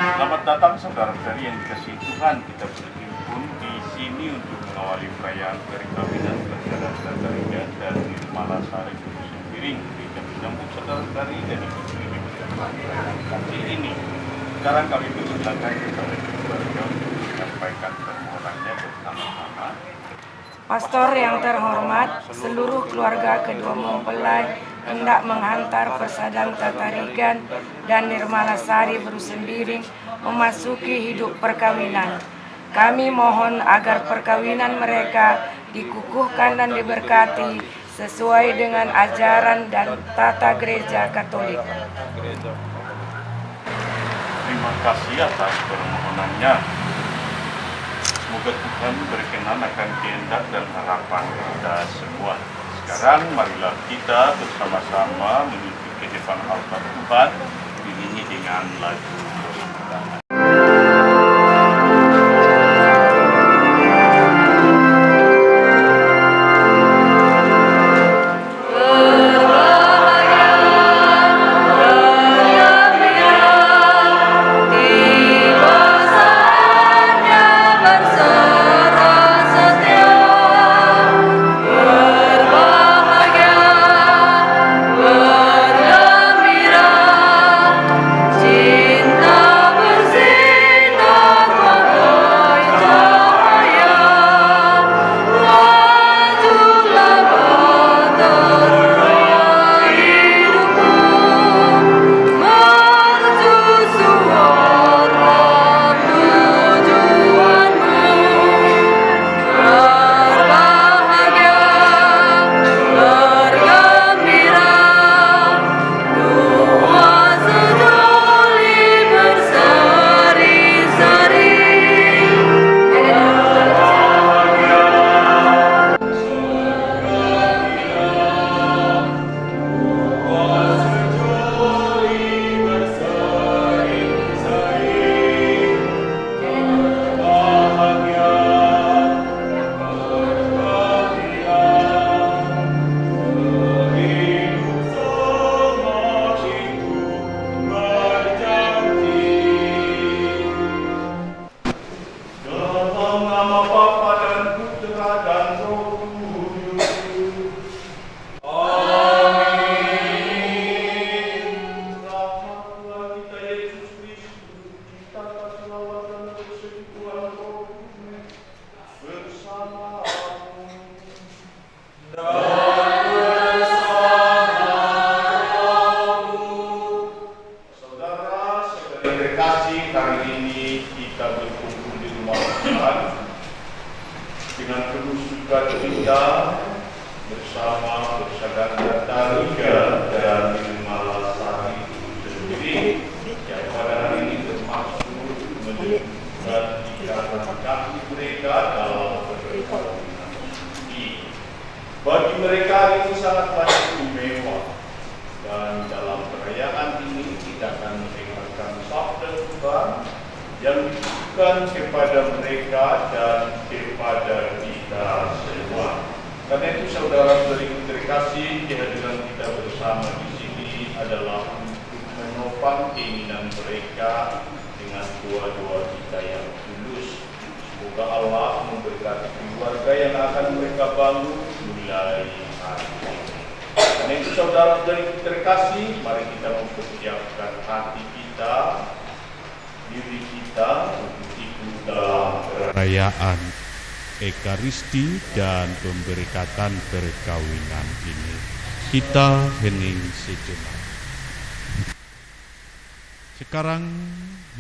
Selamat datang saudara-saudari yang dikasihi Tuhan. Kita berhimpun di sini untuk mengawali perayaan perkawinan berjalan Tatarika dan Nirmala Sari Sembiring. Kita menyambut saudara-saudari dari perayaan kali ini. Sekarang kami persilakan kepada keluarga untuk menyampaikan permohonannya bersama-sama. Pastor yang terhormat, seluruh keluarga kedua mempelai hendak menghantar Persadang Tatarigan dan Nirmala Sari Sembiring memasuki hidup perkawinan. Kami mohon agar perkawinan mereka dikukuhkan dan diberkati sesuai dengan ajaran dan tata gereja Katolik. Terima kasih atas permohonannya. Semoga Tuhan berkenan akan kehendak dan harapan kita semua. Sekarang marilah kita bersama-sama menuju ke depan altar Tuhan, diiringi dengan lagu persembahan. Hari ini kita berkumpul di rumah Tuhan dengan penuh sukacita bersama Persadang Tatarika dan Nirmala Sari Sembiring yang pada hari ini termasuk menunjukkan ikatan kaki mereka dalam perkawinan ini. Bagi mereka ini sangatlah istimewa, dan dalam perayaan ini kita akan mendengarkan sabda Tuhan yang ditujukan kepada mereka dan kepada kita semua. Karena itu saudara-saudari terkasih, kehadiran kita bersama di sini adalah untuk menopang keinginan mereka dengan doa-doa kita yang tulus. Semoga Allah memberkati keluarga yang akan mereka bangun mulai hari ini. Karena itu saudara-saudari terkasih, mari kita mempersiapkan hati kita, diri kita untuk ikut dalam perayaan Ekaristi dan pemberkatan perkawinan ini. Kita hening sejenak. Sekarang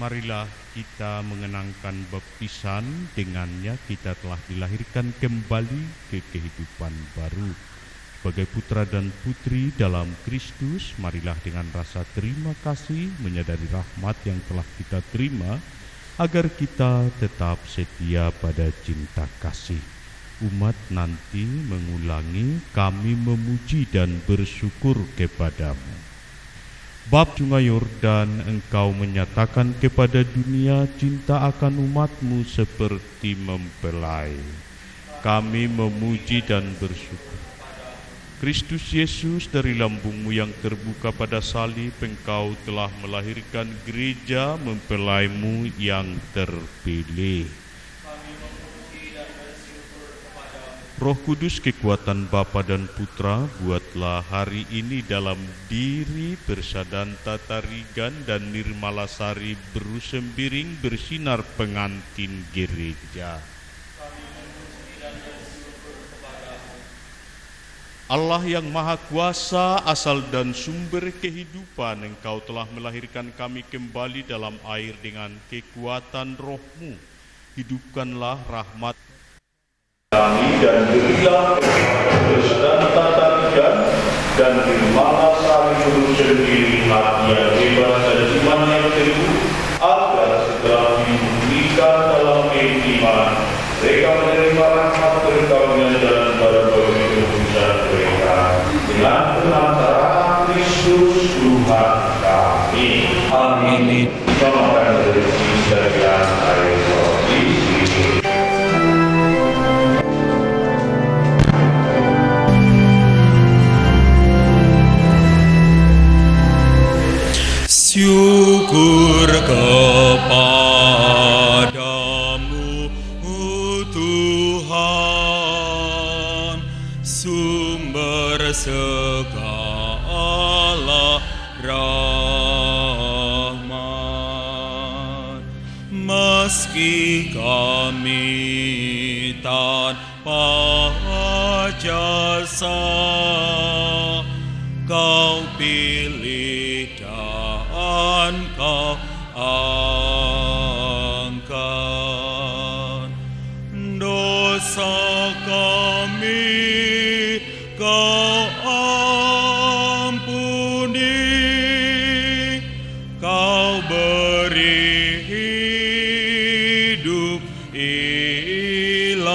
marilah kita mengenangkan baptisan, dengannya kita telah dilahirkan kembali ke kehidupan baru. Sebagai putra dan putri dalam Kristus, marilah dengan rasa terima kasih menyadari rahmat yang telah kita terima, agar kita tetap setia pada cinta kasih. Umat nanti mengulangi, kami memuji dan bersyukur kepadamu. Bab Sungai Yordan, engkau menyatakan kepada dunia cinta akan umatmu seperti mempelai. Kami memuji dan bersyukur. Kristus Yesus, dari lambungmu yang terbuka pada salib, Engkau telah melahirkan gereja mempelaimu yang terpilih. Roh Kudus, kekuatan Bapa dan Putra, buatlah hari ini dalam diri Bersadanta Tarigan dan Nirmalasari Berusembiring bersinar pengantin gereja. Allah yang Maha Kuasa, asal dan sumber kehidupan, Engkau telah melahirkan kami kembali dalam air dengan kekuatan Roh-Mu. Hidupkanlah rahmat kami dan berilah Bersadanta Tarigan dan Nirmalasari Berusembiring hati yang bebas dan iman yang teguh, agar setelah diberikan dalam iman, mereka menerima rahmat perkawinan dan baru-baru keputusan mereka dengan pengantaraan Kristus Tuhan kami. Amin. Kita makan rezeki sebagian air roti. Syukur kepadamu, Tuhan, sumber segala rahmat. Meski kami tanpa jasa, Kau pilih dan Kau angkat. Dosa kami Kau ampuni, Kau beri hidup ilahi.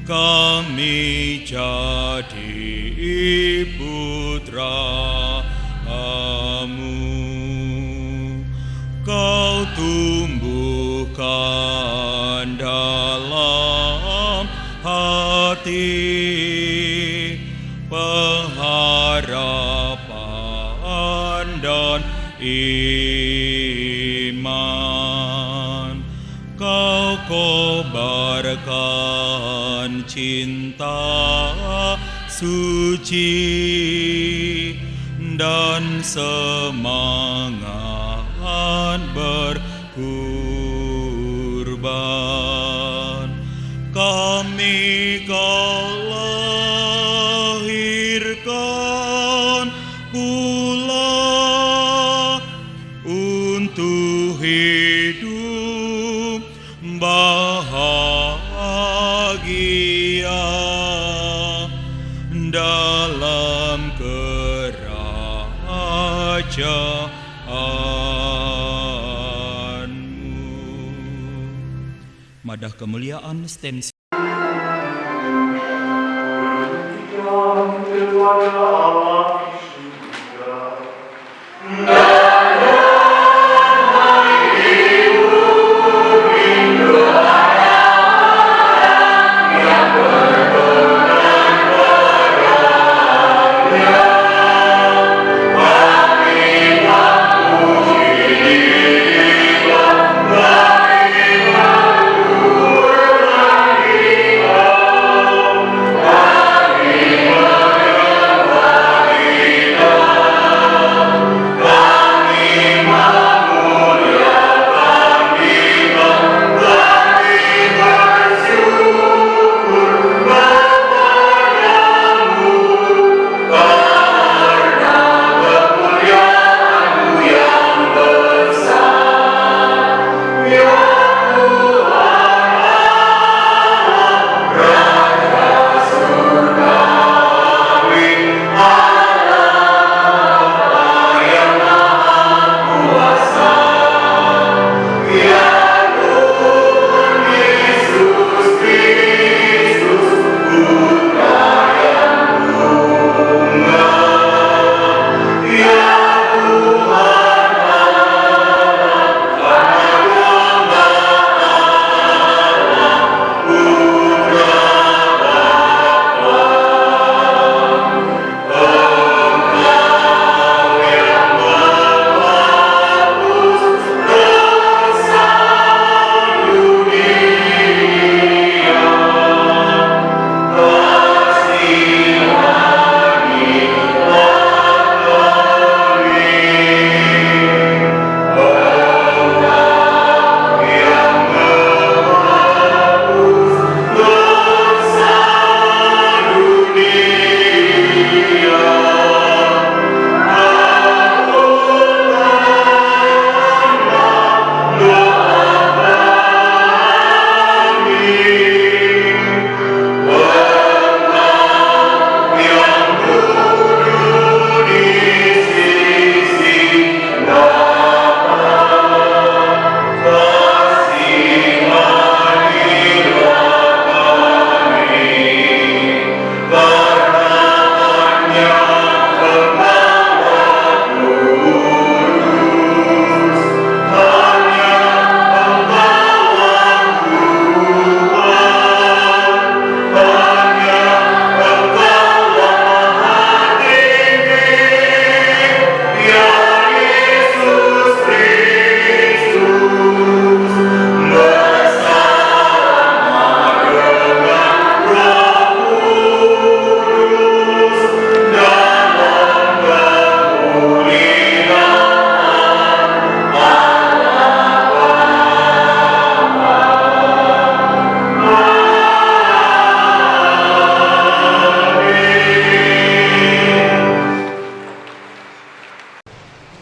Kami jadi putra-Mu. Kau tumbuhkan dalam hati pengharapan dan iman. Kau kobarkan cinta suci dan semangat berkurban. Kami Kau lahirkan pula untuk hidup bahagia dalam kerajaan-Mu. Madah kemuliaan stensi.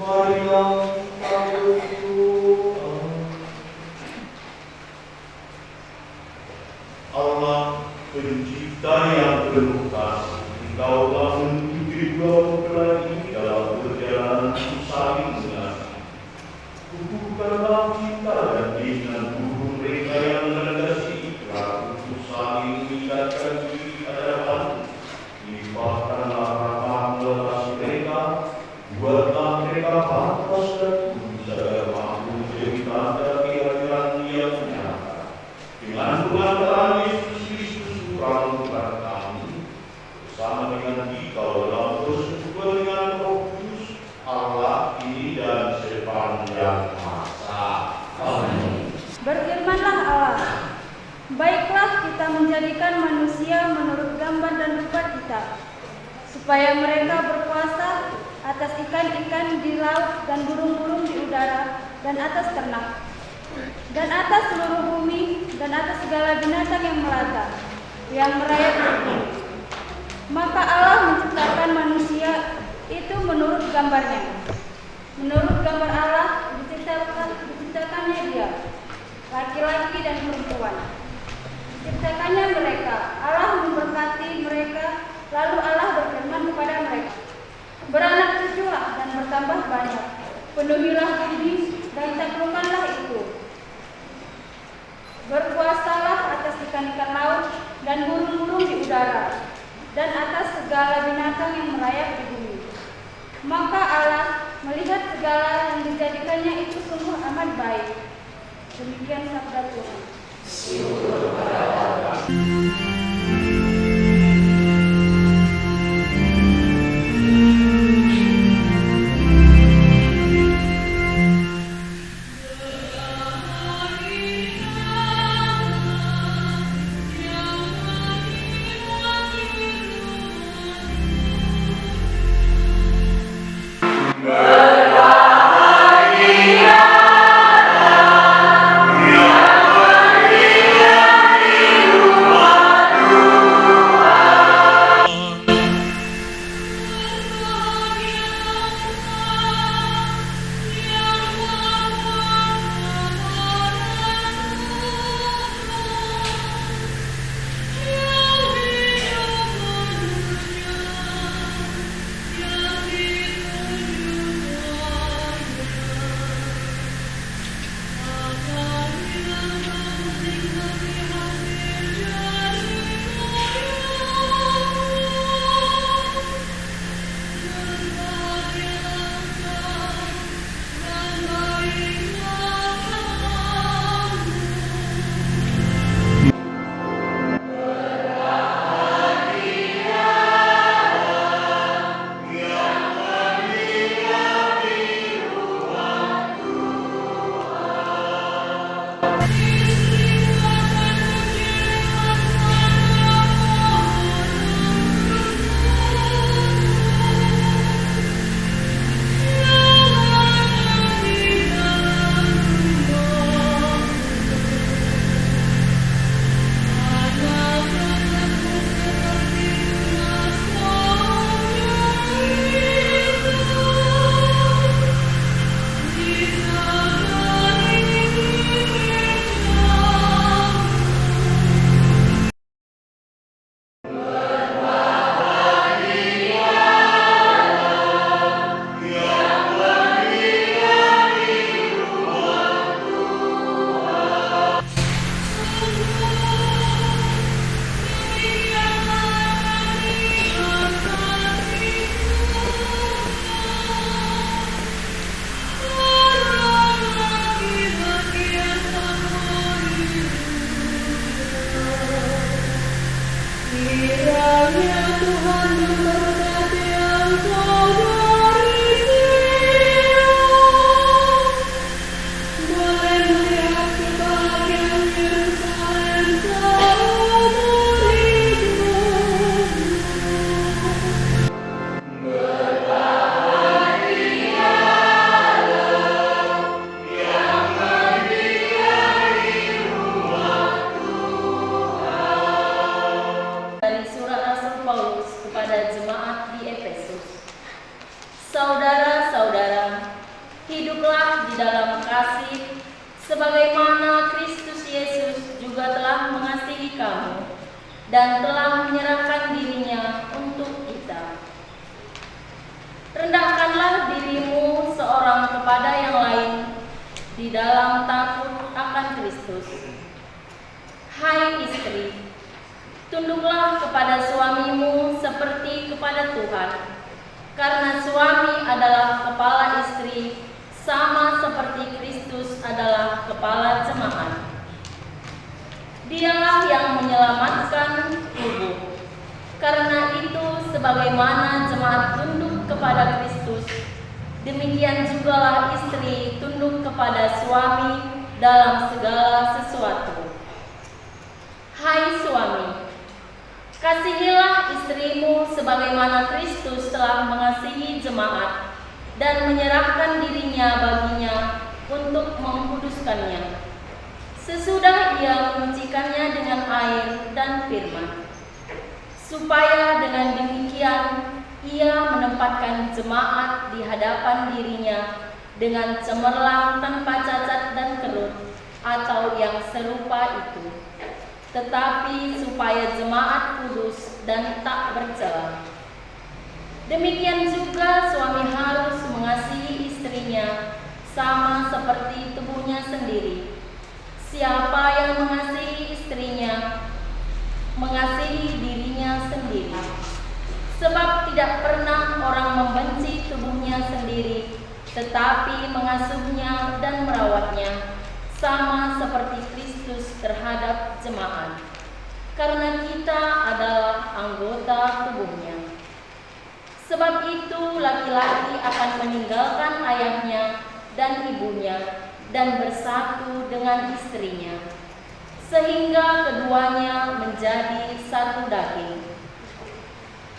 Marilah kita berdoa. Allah, Pencipta yang penuh kasih, Engkaulah mendidik dua mempelai ini dalam perjalanan saling mengasihi. Kukuhkanlah kita dan dengan tubuh mereka yang melandasi ikrar untuk saling mengikatkan diri hadapan. Limpahkanlah rahmat melepas mereka, buatlah mereka pantas dan kudus agar mampu menjadi tanda kehadiran yang nyata. Dengan pengantaran Yesus Kristus Putra Tuhan kami, bersama dengan Dikau dalam persekutuan dengan Roh Kudus, Allah ini dan sepanjang masa. Amin. Berfirmanlah Allah, baiklah kita menjadikan manusia menurut gambar dan rupa kita, supaya mereka berkuasa atas ikan-ikan di laut dan burung-burung di udara dan atas ternak, dan atas seluruh bumi, dan atas segala binatang yang melata, yang merayap di bumi. Maka Allah menciptakan manusia itu menurut gambarnya. Menurut gambar Allah diciptakannya dia, laki-laki dan perempuan. Diciptakannya mereka. Allah memberkati mereka, lalu Allah berfirman kepada mereka, beranak cuculah dan bertambah banyak, penuhilah bumi dan taklukkanlah itu. Berkuasalah atas ikan-ikan laut dan burung-burung di udara, dan atas segala binatang yang merayap di bumi. Maka Allah melihat segala yang dijadikannya itu sungguh amat baik. Demikian sabda Tuhan. Berbahagialah yang beriman di rumah sebagaimana Kristus Yesus juga telah mengasihi kamu dan telah menyerahkan dirinya untuk kita. Rendahkanlah dirimu seorang kepada yang lain di dalam takut akan Kristus. Hai istri, tunduklah kepada suamimu seperti kepada Tuhan, karena suami adalah kepala istri, sama seperti Kristus adalah kepala jemaat. Dialah yang menyelamatkan tubuh. Karena itu, sebagaimana jemaat tunduk kepada Kristus, demikian jugalah istri tunduk kepada suami dalam segala sesuatu. Hai suami, kasihilah istrimu sebagaimana Kristus telah mengasihi jemaat dan menyerahkan dirinya baginya untuk mengkuduskannya, sesudah ia menyucikannya dengan air dan firman, supaya dengan demikian ia menempatkan jemaat di hadapan dirinya dengan cemerlang tanpa cacat dan kerut atau yang serupa itu, tetapi supaya jemaat kudus dan tak bercela. Demikian juga suami harus mengasihi istrinya sama seperti tubuhnya sendiri. Siapa yang mengasihi istrinya, mengasihi dirinya sendiri. Sebab tidak pernah orang membenci tubuhnya sendiri, tetapi mengasuhnya dan merawatnya, sama seperti Kristus terhadap jemaat. Karena kita adalah anggota tubuhnya. Sebab itu laki-laki akan meninggalkan ayahnya dan ibunya dan bersatu dengan istrinya, sehingga keduanya menjadi satu daging.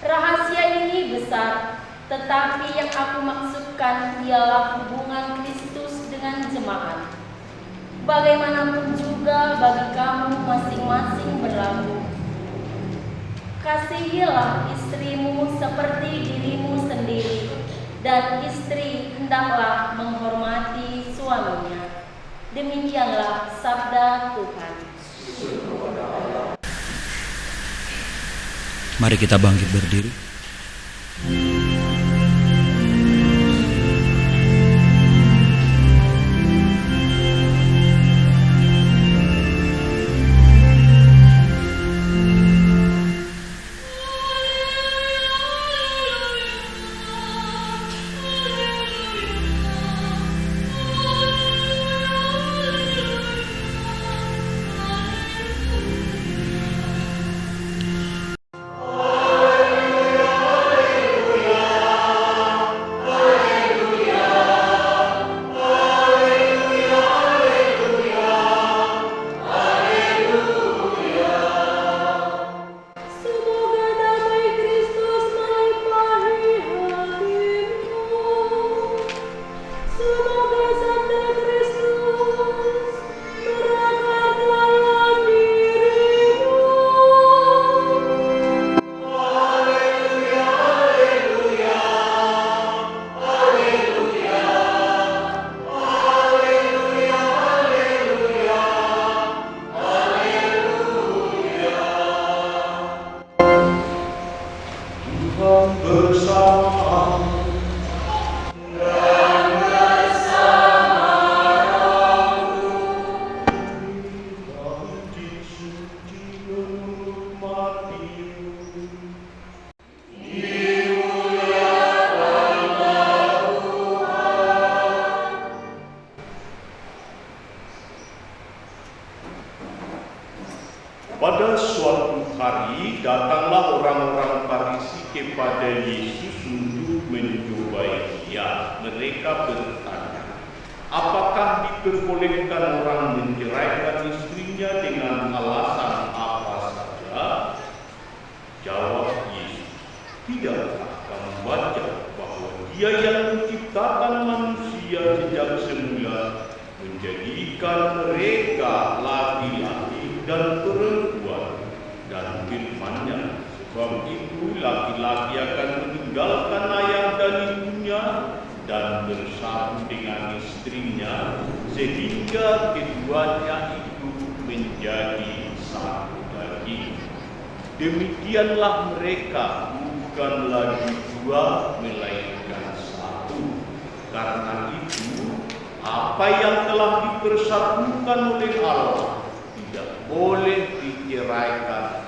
Rahasia ini besar, tetapi yang aku maksudkan ialah hubungan Kristus dengan jemaat. Bagaimanapun juga bagi kamu masing-masing berlaku. Kasihilah istrimu seperti dirimu sendiri, dan istri hendaklah menghormati suaminya. Demikianlah sabda Tuhan. Mari kita bangkit berdiri. Pada suatu hari datanglah orang-orang Farisi kepada Yesus untuk mencobai Dia. Mereka bertanya, apakah diperbolehkan orang menceraikan istrinya dengan alasan apa saja? Jawab Yesus, tidakkah kamu baca bahwa Dia yang menciptakan manusia sejak semula menjadikan mereka laki-laki dan perempuan, dan firman-Nya, sebab itu laki-laki akan meninggalkan ayah dan ibunya dan bersatu bersatu dengan istrinya sehingga keduanya itu menjadi satu lagi. Demikianlah mereka bukan lagi dua melainkan satu. Karena itu apa yang telah dipersatukan oleh Allah tidak boleh diceraikan